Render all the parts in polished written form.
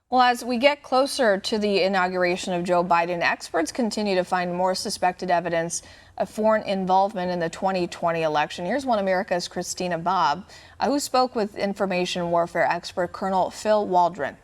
Well, as we get closer to the inauguration of Joe Biden, experts continue to find more suspected evidence of foreign involvement in the 2020 election. Here's One America's Christina Bobb, who spoke with information warfare expert Colonel Phil Waldron.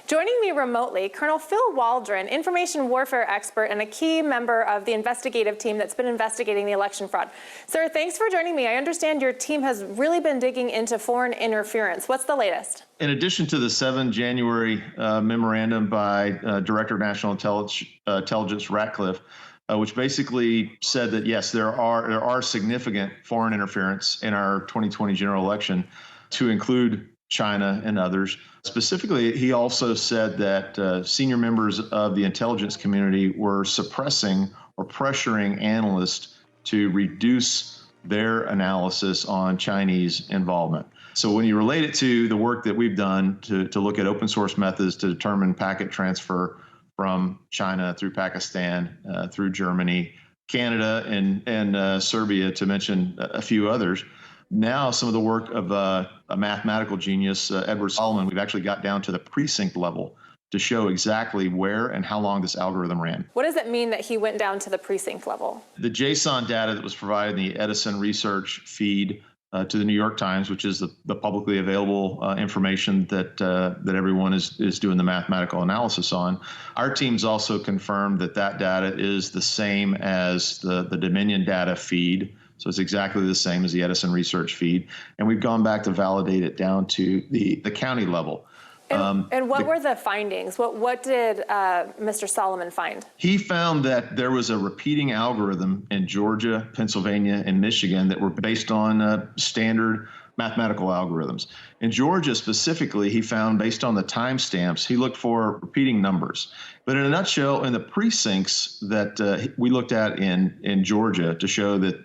Joining me remotely, Colonel Phil Waldron, information warfare expert and a key member of the investigative team that's been investigating the election fraud. Sir, thanks for joining me. I understand your team has really been digging into foreign interference. What's the latest? In addition to the 7 January memorandum by Director of National Intelligence Ratcliffe, which basically said that, yes, there are significant foreign interference in our 2020 general election, to include China and others. Specifically, he also said that senior members of the intelligence community were suppressing or pressuring analysts to reduce their analysis on Chinese involvement. So when you relate it to the work that we've done to look at open source methods to determine packet transfer from China through Pakistan, through Germany, Canada, and Serbia, to mention a few others. Now, some of the work of a mathematical genius, Edward Solomon, we've actually got down to the precinct level to show exactly where and how long this algorithm ran. What does it mean that he went down to the precinct level? The JSON data that was provided in the Edison research feed to the New York Times, which is the publicly available information that everyone is doing the mathematical analysis on. Our teams also confirmed that data is the same as the Dominion data feed. So it's exactly the same as the Edison research feed. And we've gone back to validate it down to the county level. And what were the findings? What did Mr. Solomon find? He found that there was a repeating algorithm in Georgia, Pennsylvania, and Michigan that were based on standard mathematical algorithms. In Georgia specifically, he found, based on the timestamps, he looked for repeating numbers. But in a nutshell, in the precincts that we looked at in Georgia to show that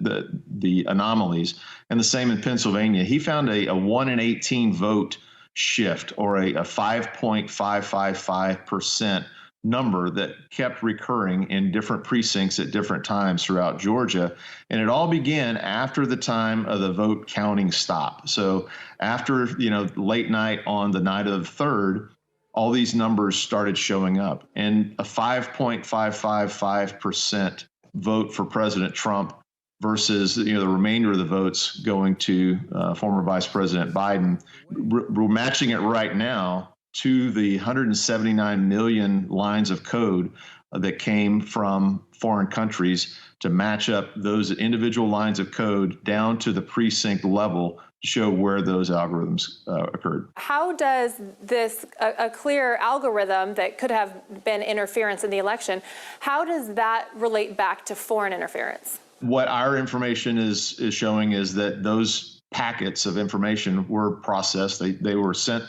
the anomalies, and the same in Pennsylvania, he found a 1 in 18 vote shift, or a 5.555% number that kept recurring in different precincts at different times throughout Georgia. And it all began after the time of the vote counting stop. So after, late night on the night of the 3rd, all these numbers started showing up. And a 5.555% vote for President Trump versus the remainder of the votes going to former Vice President Biden. We're matching it right now to the 179 million lines of code that came from foreign countries, to match up those individual lines of code down to the precinct level to show where those algorithms occurred. How does this, a clear algorithm that could have been interference in the election, how does that relate back to foreign interference? What our information is showing is that those packets of information were processed. They were sent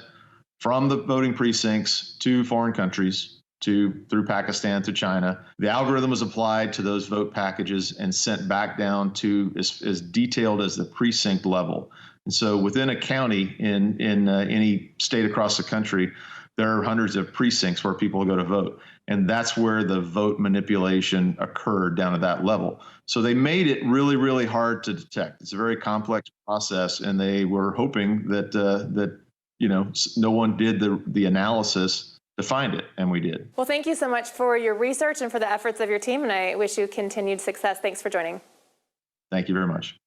from the voting precincts to foreign countries, through Pakistan to China. The algorithm was applied to those vote packages and sent back down to as detailed as the precinct level. And so within a county in any state across the country, there are hundreds of precincts where people go to vote. And that's where the vote manipulation occurred, down at that level. So they made it really, really hard to detect. It's a very complex process, and they were hoping that no one did the analysis to find it, and we did. Well, thank you so much for your research and for the efforts of your team, and I wish you continued success. Thanks for joining. Thank you very much.